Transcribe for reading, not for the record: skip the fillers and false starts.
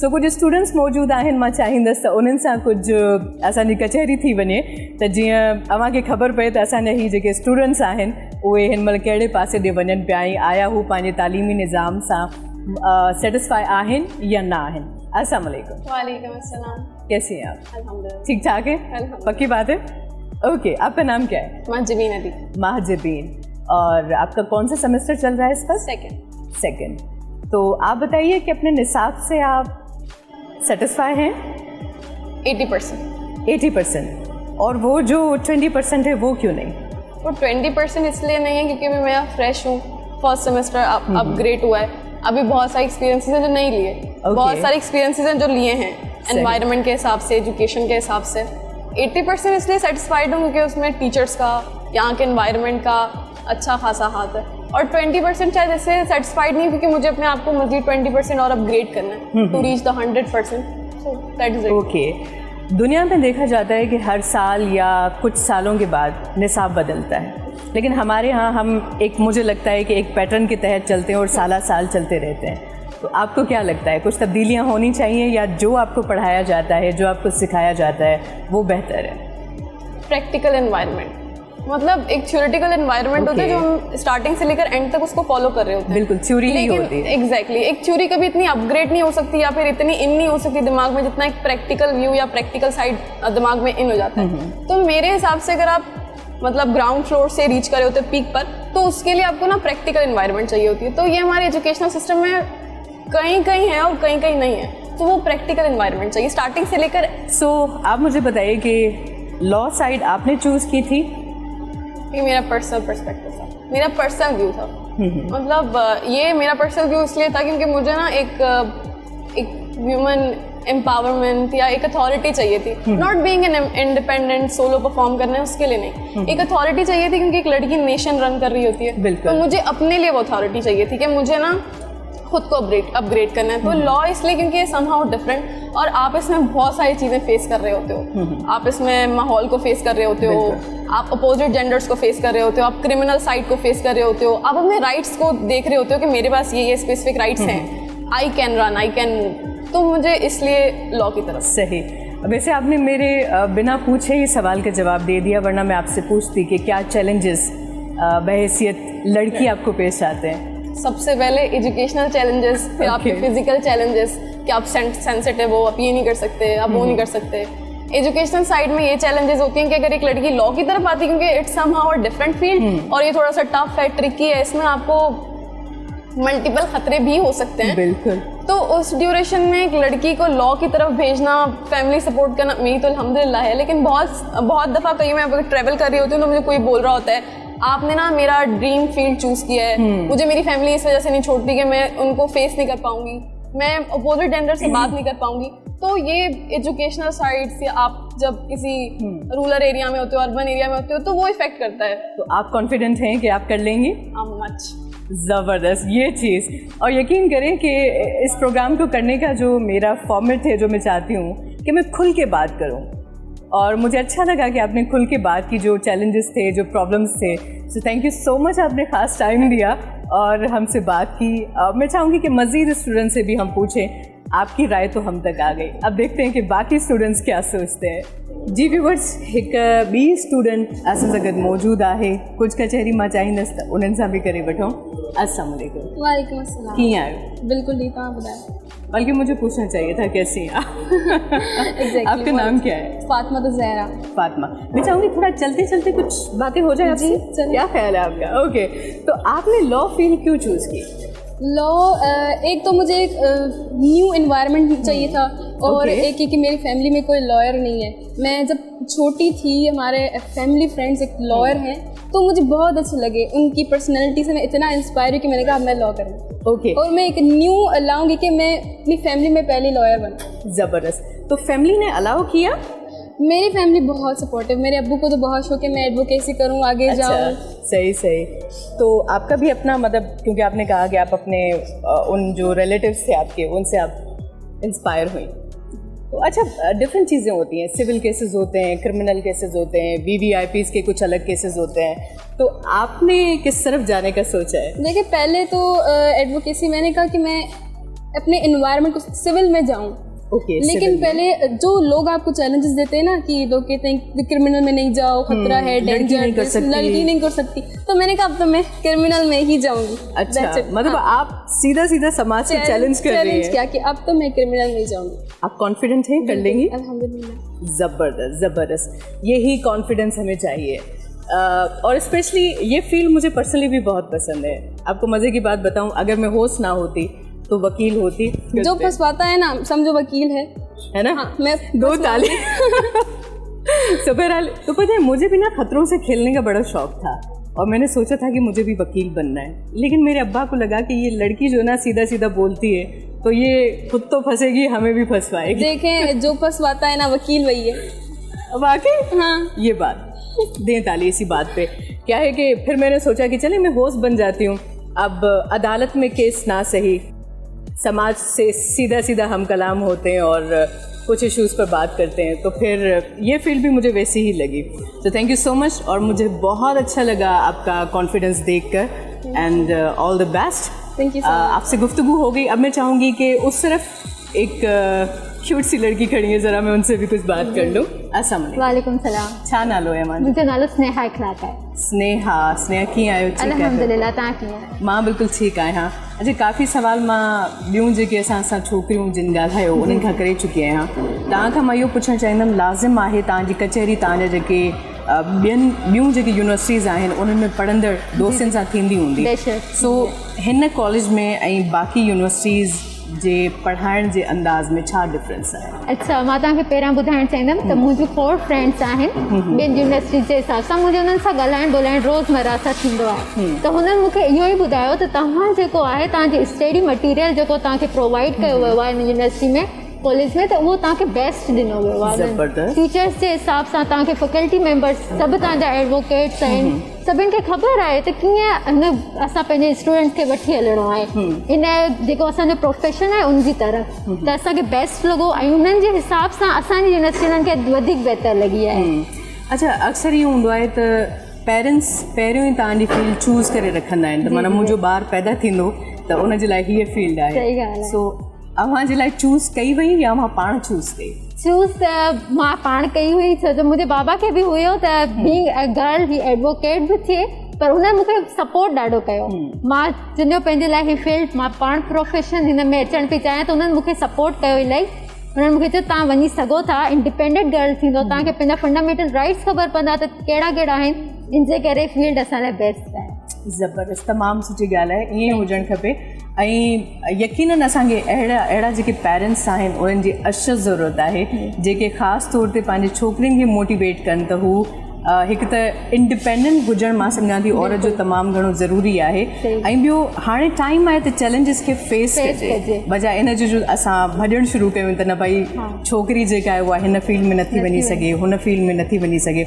सो कुछ स्टूडेंट्स मौजूद आहिनि, मां चाहींदसि त उन्हनि सां कुझु असांजी कचहरी थी वञे त जीअं अव्हांखे ख़बर पए त असांजा ही जेके स्टूडेंट्स आहिनि उहे हिन महिल कहिड़े पासे ॾे वञनि पिया ऐं आया हू पंहिंजे तालीमी निज़ाम सां सेटिस्फाई आहिनि या न आहिनि। अस्सलाम वालेकुम। वालेकुम अस्सलाम। कैसी हैं आप? अल्हम्दुलिल्लाह। ठीक ठाक है? पक्की बात है? ओके, आपका नाम क्या है? महजबीन अली। महजबीन। और आपका कौन सा सेमेस्टर चल रहा है इसका? सेकंड। तो आप बताइए कि अपने निसाब से आप सेटिस्फाई हैं? 80%। और वो जो 20% है वो क्यों नहीं? वो 20% इसलिए नहीं है क्योंकि मैं फ्रेश हूँ, फर्स्ट सेमेस्टर अपग्रेड हुआ है, अभी बहुत सारे एक्सपीरियंसेस हैं जो नहीं लिए, बहुत सारे एक्सपीरियंसेस हैं जो लिए हैं एनवायरनमेंट के हिसाब से, एजुकेशन के हिसाब से। 80% इसलिए सेटिस्फाइड हूँ क्योंकि उसमें टीचर्स का, यहाँ के एनवायरनमेंट का अच्छा खासा हाथ है। और 20% शायद इससे सेटिस्फाइड नहीं क्योंकि मुझे अपने आप को मजीद 20% और अपग्रेड करना है to reach the 100%। So that is it. Okay, दुनिया में देखा जाता है कि हर साल या कुछ सालों के बाद निसाब बदलता है, लेकिन हमारे यहाँ हम मुझे लगता है कि एक पैटर्न के तहत चलते हैं और साल चलते रहते हैं। तो आपको क्या लगता है, कुछ तब्दीलियाँ होनी चाहिए या जो आपको पढ़ाया जाता है, जो आपको सिखाया जाता है वो बेहतर है? प्रैक्टिकल एनवायरनमेंट, मतलब एक थ्योरेटिकल एनवायरनमेंट होता है जो हम स्टार्टिंग से लेकर एंड तक उसको फॉलो कर रहे होते हैं। बिल्कुल, थ्योरी ही होती है। एग्जैक्टली, एक थ्योरी कभी इतनी अपग्रेड नहीं हो सकती या फिर इतनी इन नहीं हो सकती दिमाग में जितना एक प्रैक्टिकल व्यू या प्रैक्टिकल साइड दिमाग में इन हो जाता है। तो मेरे हिसाब से अगर आप मतलब ग्राउंड फ्लोर से रीच करे होते पीक पर, तो उसके लिए आपको ना प्रैक्टिकल एनवायरनमेंट चाहिए होती है। तो ये हमारे एजुकेशनल सिस्टम में कहीं कहीं है और कहीं कहीं नहीं है, तो वो प्रैक्टिकल एनवायरनमेंट चाहिए स्टार्टिंग से लेकर। सो आप मुझे बताइए कि लॉ साइड आपने चूज़ की थी? ये मेरा पर्सनल पर्सपेक्टिव था, मेरा पर्सनल व्यू था। मतलब ये मेरा पर्सनल व्यू इसलिए था क्योंकि मुझे ना एक ह्यूमन एम्पावरमेंट या एक अथॉरिटी चाहिए थी। Not being an independent solo perform करना है उसके लिए नहीं, एक अथॉरिटी चाहिए थी क्योंकि एक लड़की नेशन रन कर रही होती है, तो मुझे अपने लिए वो अथॉरिटी चाहिए थी कि मुझे ना खुद को अपग्रेड करना है। तो लॉ इसलिए क्योंकि ये समहाउ डिफरेंट और आप इसमें बहुत सारी चीज़ें फेस कर रहे होते हो। आप इसमें माहौल को फेस कर रहे होते हो, आप अपोजिट जेंडर्स को फेस कर रहे होते हो, आप क्रिमिनल साइड को फेस कर रहे होते हो, आप अपने राइट्स को देख रहे होते हो कि मेरे पास ये स्पेसिफिक राइट्स हैं, I can run, I can move. तो मुझे इसलिए लॉ की तरफ। सही। वैसे आपने मेरे बिना पूछे ही सवाल का जवाब दे दिया, वरना मैं आपसे पूछती कि क्या चैलेंजेस बहैसियत लड़की आपको पेश आते हैं? सबसे पहले एजुकेशनल चैलेंजेस, फिर आपके फिजिकल चैलेंजेस कि आप सेंसिटिव हो, आप ये नहीं कर सकते, आप वो नहीं कर सकते। एजुकेशनल साइड में ये चैलेंजेस होती हैं कि अगर एक लड़की लॉ की तरफ आती है क्योंकि it's somehow a different field और ये थोड़ा सा टफ है, ट्रिकी है, इसमें आपको मल्टीपल खतरे भी हो सकते हैं। बिल्कुल। तो उस ड्यूरेशन में एक लड़की को लॉ की तरफ भेजना, फैमिली सपोर्ट करना, मेरी तो अल्हम्दुलिल्लाह है, लेकिन बहुत दफ़ा कहीं मैं अगर ट्रैवल कर रही होती हूँ तो मुझे कोई बोल रहा होता है आपने ना मेरा ड्रीम फील्ड चूज़ किया है, मुझे मेरी फैमिली इस वजह से नहीं छोड़ती कि मैं उनको फेस नहीं कर पाऊंगी, मैं अपोजिट जेंडर से बात नहीं कर पाऊंगी। तो ये एजुकेशनल साइड से आप जब किसी रूरल एरिया में होते हो, अर्बन एरिया में होते हो, तो वो इफेक्ट करता है। तो आप कॉन्फिडेंट हैं कि आप कर लेंगी? मच। ज़बरदस्त ये चीज़। और यकीन करें कि इस प्रोग्राम को करने का जो मेरा फॉर्मेट है, जो मैं चाहती हूँ कि मैं खुल के बात करूँ, और मुझे अच्छा लगा कि आपने खुल के बात की, जो चैलेंजेस थे, जो प्रॉब्लम्स थे। So thank you so much, आपने ख़ास टाइम दिया और हमसे बात की। मैं चाहूँगी कि मज़ीद स्टूडेंट से भी हम पूछें, आपकी राय तो हम तक आ गई, अब देखते हैं कि बाकी स्टूडेंट्स क्या सोचते हैं। जी व्यूवर्स, एक ॿी स्टूडेंट असां सां गॾु मौजूदु आहे, कुझु कचहरी मां चाहींदसि त उन्हनि सां बि करे वठूं। अस्सलाम वालेकुम। वालेकुम अस्सलाम। कीअं आहियो? बिल्कुल ठीक, तव्हां ॿुधायो? बल्कि मुझे पूछना चाहिए था कैसी हैं आप? आपका नाम क्या है? फातिमा ज़हरा। फातिमा। मैं चाहूँगी थोड़ा चलते चलते कुछ बातें हो जाए आपसे। क्या ख्याल है आपका? ओके, तो आपने लॉ फील्ड क्यों चूज़ की? लॉ एक तो मुझे एक न्यू एनवायरनमेंट चाहिए था और एक कि मेरी फैमिली में कोई लॉयर नहीं है। मैं जब छोटी थी, हमारे फैमिली फ्रेंड्स एक लॉयर हैं, तो मुझे बहुत अच्छे लगे, उनकी पर्सनैलिटी से मैं इतना इंस्पायर हुई कि मैंने कहा मैं लॉ करूँ। ओके। और मैं एक न्यू लाऊंगी कि मैं अपनी फैमिली में पहली लॉयर बनूँ। ज़बरदस्त। तो फैमिली ने अलाउ किया? मेरी फैमिली बहुत सपोर्टिव, मेरे अब्बू को तो बहुत शौक है मैं एडवोकेसी करूँ, आगे जाऊँ। सही। तो आपका भी अपना मतलब, क्योंकि आपने कहा कि आप अपने उन जो रिलेटिव्स थे आपके, उनसे आप इंस्पायर हुई, तो अच्छा डिफरेंट चीज़ें होती हैं, सिविल केसेस होते हैं, क्रिमिनल केसेस होते हैं, VVIPs के कुछ अलग केसेस होते हैं, तो आपने किस तरफ जाने का सोचा है? देखिए, पहले तो एडवोकेसी मैंने कहा कि मैं अपने एनवायरनमेंट को सिविल में जाऊँ। लेकिन पहले जो लोग आपको चैलेंजेस देते हैं ना कि लोग कहते हैं क्रिमिनल में नहीं जाओ, खतरा है, डेंजर, लड़की नहीं कर सकती, तो मैंने कहा अब तो मैं क्रिमिनल में ही जाऊंगी। अच्छा, मतलब आप सीधा सीधा समाज से चैलेंज कर रही हैं। क्या कि अब तो मैं क्रिमिनल में जाऊंगी। आप कॉन्फिडेंट हैं कर लेंगी? अल्हम्दुलिल्लाह। जबरदस्त जबरदस्त, यही कॉन्फिडेंस हमें चाहिए। और स्पेशली ये फील्ड मुझे पर्सनली भी बहुत पसंद है। आपको मजे की बात बताऊं, अगर मैं होस्ट ना होती तो वकील होती। जो फंसवाता है ना समझो वकील है ना? हाँ, मैं 2 ताली। तो बहरहाल, तो पता है मुझे भी ना खतरों से खेलने का बड़ा शौक था और मैंने सोचा था कि मुझे भी वकील बनना है, लेकिन मेरे अब्बा को लगा कि ये लड़की जो ना सीधा सीधा बोलती है तो ये खुद तो फंसेगी, हमें भी फंसवाएगी। देखें, जो फंसवाता है ना वकील वही है। वाकई? हाँ, ये बात दें ताली इसी बात पे। क्या है कि फिर मैंने सोचा कि चले मैं होस्ट बन जाती हूँ। अब अदालत में केस ना सही, समाज से सीधा सीधा हम कलाम होते हैं और कुछ इश्यूज़ पर बात करते हैं, तो फिर ये फील्ड भी मुझे वैसी ही लगी। तो थैंक यू सो मच, और मुझे बहुत अच्छा लगा आपका कॉन्फिडेंस देखकर, and all the best. Thank you. आपसे गुफ्तगू हो गई, अब मैं चाहूँगी कि उस तरफ एक क्यूट सी लड़की खड़ी है, ज़रा मैं उनसे भी कुछ बात कर लूँ। अस्सलाम वालेकुम। वालेकुम सलाम। छा नालो है मां? मुंहिंजो नालो स्नेहा इखलाक आहे। स्नेहा, स्नेहा कीअं आहियो? ठीकु आहे? अल्हम्दुलिल्लाह, तव्हां कीअं आहियो? मां बिल्कुलु ठीकु आहियां। अच्छा, काफ़ी सवाल मां ॿियूं जेके असां छोकिरियूं जिन ॻाल्हायो उन्हनि खां करे चुकी आहियां। तव्हां खां मां इहो पुछणु चाहींदमि, लाज़िम आहे तव्हांजी कचहरी तव्हांजा जेके ॿियूं जेकी यूनिवर्सिटीज़ आहिनि उन्हनि में पढ़ंदड़ दोस्तनि सां थींदी हूंदी, सो हिन कॉलेज में ऐं बाक़ी यूनिवर्सिटीज़ जे पढ़ाइण जे अंदाज़ में छा डिफरेंस आहे? अच्छा, मां तव्हांखे पहिरियां ॿुधाइणु चाहींदमि त मुंहिंजूं 4 फ्रेंड्स आहिनि ॿियनि यूनिवर्सिटी जे हिसाब सां। मुंहिंजो हुननि सां ॻाल्हाइण ॿोलाइण रोज़मर्रा सां थींदो आहे, त हुननि मूंखे इहो ई ॿुधायो त तव्हां जेको आहे तव्हांजे स्टडी मटीरियल जेको तव्हांखे प्रोवाइड कयो वियो आहे यूनिवर्सिटी में, कॉलेज में, त उहो तव्हांखे बेस्ट ॾिनो वियो आहे। टीचर्स जे हिसाब सां तव्हांखे फैकल्टी मेंबर्स सभु तव्हांजा एडवोकेट्स आहिनि, सभिनि खे ख़बर आहे त कीअं हिन असां पंहिंजे स्टूडेंट्स खे वठी हलणो आहे हिन जेको असांजो प्रोफेशन आहे उनजी तरफ़, त असांखे बेस्ट लॻो ऐं उन्हनि जे हिसाब सां असांजी यूनिवर्सिटी उन्हनि खे वधीक बहितर लॻी आहे। अच्छा, अक्सर इहो हूंदो आहे त पेरेंट्स पहिरियों ई तव्हांजी फील्ड चूज़ करे रखंदा आहिनि, त माना मुंहिंजो ॿारु पैदा थींदो त उनजे लाइ हीअ फील्ड आहे। सही ॻाल्हि आहे। सो अव्हां जे लाइ चूज़ कई वई या मां पाण चूज़ कई? चूज़ त मां पाण कई हुई, छो जो मुंहिंजे बाबा खे बि हुयो त बीइंग अ गर्ल ही एडवोकेट बि थिए, पर हुन मूंखे सपोर्ट ॾाढो कयो। मां चुनियो पंहिंजे लाइ ही फील्ड, मां पाण प्रोफेशन हिन में अचणु पई चाहियां, त हुननि मूंखे सपोर्ट कयो इलाही। हुननि मूंखे चयो तव्हां वञी सघो था, इंडिपेंडेंट गर्ल थींदो, तव्हांखे पंहिंजा फंडामेंटल राइट्स ख़बर पवंदा त कहिड़ा कहिड़ा आहिनि, इन जे करे फील्ड असां लाइ बेस्ट आहे। ज़बरदस्त, तमामु सुठी ॻाल्हि आहे, ईअं हुजणु खपे। ऐं यकीननि असांखे अहिड़ा जेके पेरेंट्स आहिनि उन्हनि जी अशद ज़रूरत आहे जेके ख़ासि तौर ते पंहिंजे छोकिरियुनि खे मोटिवेट कनि त हू हिकु त इंडिपेंडेंट हुजणु, मां सम्झां थी औरत जो तमामु घणो ज़रूरी आहे। ऐं ॿियो, हाणे टाइम आहे त चैलेंजिस खे फेस कजे, बजाए इन जो असां भॼणु शुरू कयूं त न भई छोकिरी जेका आहे उहा हिन फील्ड में नथी वञी सघे, हुन फील्ड में नथी वञी सघे।